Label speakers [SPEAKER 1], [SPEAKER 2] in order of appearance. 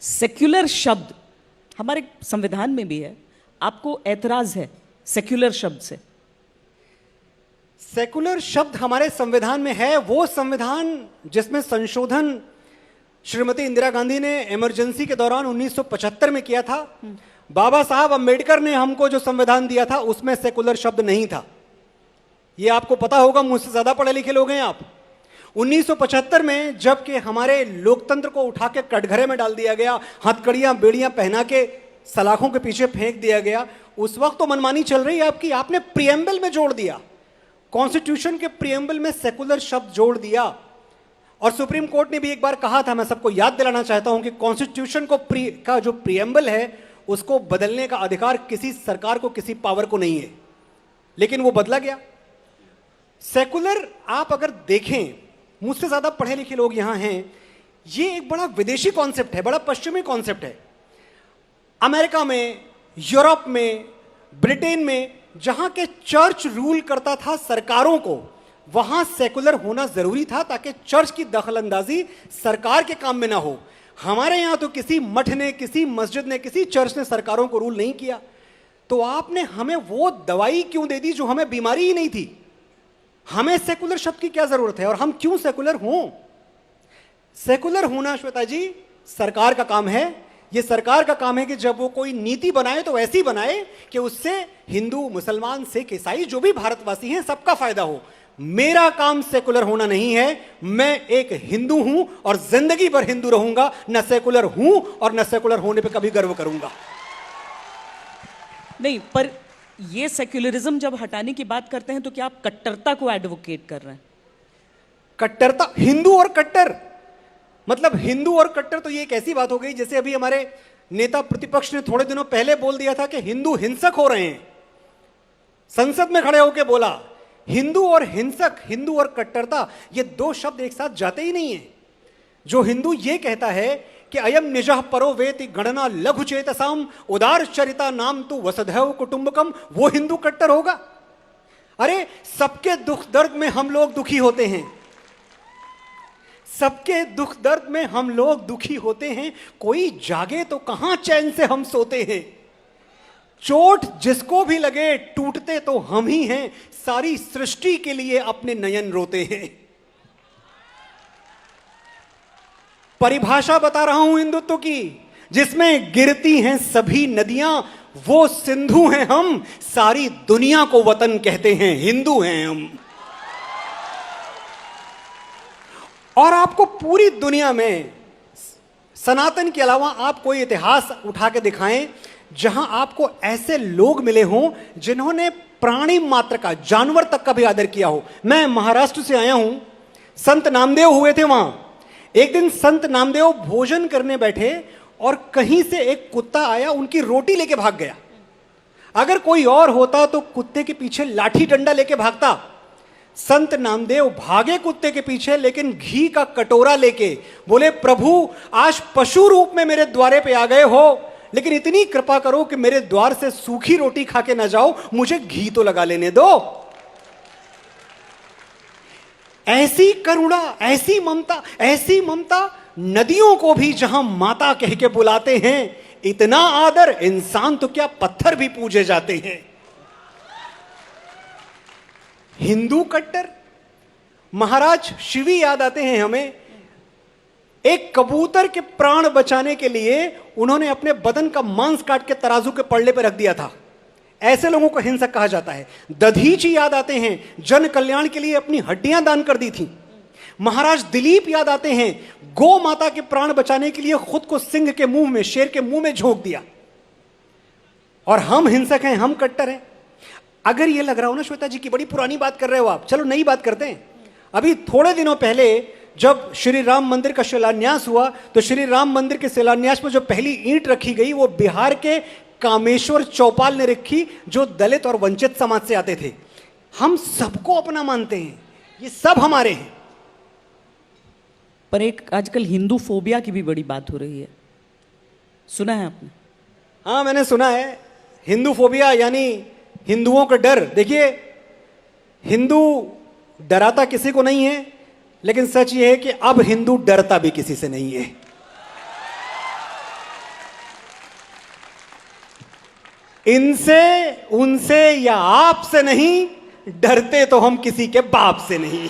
[SPEAKER 1] Secular शब्द हमारे संविधान में भी है, आपको ऐतराज है सेक्युलर शब्द से?
[SPEAKER 2] सेकुलर शब्द हमारे संविधान में है, वो संविधान जिसमें संशोधन श्रीमती इंदिरा गांधी ने इमरजेंसी के दौरान 1975 में किया था। बाबा साहब अंबेडकर ने हमको जो संविधान दिया था उसमें सेकुलर शब्द नहीं था। ये आपको पता होगा, मुझसे ज्यादा पढ़े लिखे लोग हैं आप। 1975 में जबकि हमारे लोकतंत्र को उठा के कटघरे में डाल दिया गया, हथकड़ियां बेड़ियां पहना के सलाखों के पीछे फेंक दिया गया, उस वक्त तो मनमानी चल रही है आपकी। आपने प्रियम्बल में जोड़ दिया, कॉन्स्टिट्यूशन के प्रियम्बल में सेकुलर शब्द जोड़ दिया। और सुप्रीम कोर्ट ने भी एक बार कहा था, मैं सबको याद दिलाना चाहता हूं कि कॉन्स्टिट्यूशन का जो प्रियम्बल है उसको बदलने का अधिकार किसी सरकार को, किसी पावर को नहीं है, लेकिन वो बदला गया। सेकुलर आप अगर देखें, मुझसे ज्यादा पढ़े लिखे लोग यहां हैं, ये एक बड़ा विदेशी कॉन्सेप्ट है, बड़ा पश्चिमी कॉन्सेप्ट है। अमेरिका में, यूरोप में, ब्रिटेन में जहां के चर्च रूल करता था सरकारों को, वहां सेकुलर होना जरूरी था ताकि चर्च की दखलंदाजी सरकार के काम में ना हो। हमारे यहां तो किसी मठ ने, किसी मस्जिद ने, किसी चर्च ने सरकारों को रूल नहीं किया। तो आपने हमें वो दवाई क्यों दे दी जो हमें बीमारी ही नहीं थी? हमें सेकुलर शब्द की क्या जरूरत है और हम क्यों सेकुलर हों? सेकुलर होना श्वेता जी सरकार का काम है। यह सरकार का काम है कि जब वो कोई नीति बनाए तो ऐसी बनाए कि उससे हिंदू, मुसलमान, सिख, ईसाई जो भी भारतवासी हैं सबका फायदा हो। मेरा काम सेकुलर होना नहीं है। मैं एक हिंदू हूं और जिंदगी भर हिंदू रहूंगा। न सेकुलर हूं और न सेकुलर होने पे कभी गर्व करूंगा।
[SPEAKER 1] नहीं, पर ये सेक्युलरिज्म जब हटाने की बात करते हैं तो क्या आप कट्टरता को एडवोकेट कर रहे हैं?
[SPEAKER 2] कट्टरता, हिंदू और कट्टर, मतलब हिंदू और कट्टर तो ये एक ऐसी बात हो गई जैसे अभी हमारे नेता प्रतिपक्ष ने थोड़े दिनों पहले बोल दिया था कि हिंदू हिंसक हो रहे हैं। संसद में खड़े होकर बोला हिंदू और हिंसक, हिंदू और कट्टरता, ये दो शब्द एक साथ जाते ही नहीं है। जो हिंदू ये कहता है कि अयम निजः परो वेति गणना लघु चेतसाम उदार चरिता नाम तु वसुधैव कुटुंबकम, वो हिंदू कट्टर होगा? अरे सबके दुख दर्द में हम लोग दुखी होते हैं, सबके दुख दर्द में हम लोग दुखी होते हैं। कोई जागे तो कहां चैन से हम सोते हैं। चोट जिसको भी लगे टूटते तो हम ही हैं। सारी सृष्टि के लिए अपने नयन रोते हैं। परिभाषा बता रहा हूं हिंदुत्व की, जिसमें गिरती हैं सभी नदियां, वो सिंधु हैं हम। सारी दुनिया को वतन कहते हैं, हिंदू हैं हम। और आपको पूरी दुनिया में सनातन के अलावा आप कोई इतिहास उठा के दिखाएं जहां आपको ऐसे लोग मिले हों जिन्होंने प्राणी मात्र का, जानवर तक का भी आदर किया हो। मैं महाराष्ट्र से आया हूं, संत नामदेव हुए थे वहां। एक दिन संत नामदेव भोजन करने बैठे और कहीं से एक कुत्ता आया, उनकी रोटी लेके भाग गया। अगर कोई और होता तो कुत्ते के पीछे लाठी डंडा लेके भागता। संत नामदेव भागे कुत्ते के पीछे, लेकिन घी का कटोरा लेके बोले, प्रभु आज पशु रूप में मेरे द्वारे पे आ गए हो, लेकिन इतनी कृपा करो कि मेरे द्वार से सूखी रोटी खा के ना जाओ, मुझे घी तो लगा लेने दो। ऐसी करुणा, ऐसी ममता नदियों को भी जहां माता कह के बुलाते हैं, इतना आदर, इंसान तो क्या पत्थर भी पूजे जाते हैं। हिंदू कट्टर, महाराज शिवी याद आते हैं हमें। एक कबूतर के प्राण बचाने के लिए उन्होंने अपने बदन का मांस काट के तराजू के पल्ले पर रख दिया था। ऐसे लोगों को हिंसक कहा जाता है। दधीची याद आते हैं, जन कल्याण के लिए अपनी हड्डियां दान कर दी थी। महाराज दिलीप याद आते हैं, गौ माता के प्राण बचाने के लिए खुद को सिंह के मुंह में, शेर के मुंह में झोंक दिया। और हम हिंसक हैं, हम कट्टर हैं। अगर ये लग रहा हो ना श्वेता जी की बड़ी पुरानी बात कर रहे हो आप, चलो नई बात करते हैं। अभी थोड़े दिनों पहले जब श्री राम मंदिर का शिलान्यास हुआ, तो श्री राम मंदिर के शिलान्यास में जो पहली ईंट रखी गई वो बिहार के कामेश्वर चौपाल ने रखी, जो दलित और वंचित समाज से आते थे। हम सबको अपना मानते हैं, ये सब हमारे हैं।
[SPEAKER 1] पर एक आजकल हिंदू फोबिया की भी बड़ी बात हो रही है, सुना है आपने?
[SPEAKER 2] हाँ, मैंने सुना है। हिंदू फोबिया यानी हिंदुओं का डर। देखिए, हिंदू डराता किसी को नहीं है, लेकिन सच यह है कि अब हिंदू डरता भी किसी से नहीं है। इनसे, उनसे या आपसे नहीं, डरते तो हम किसी के बाप से नहीं।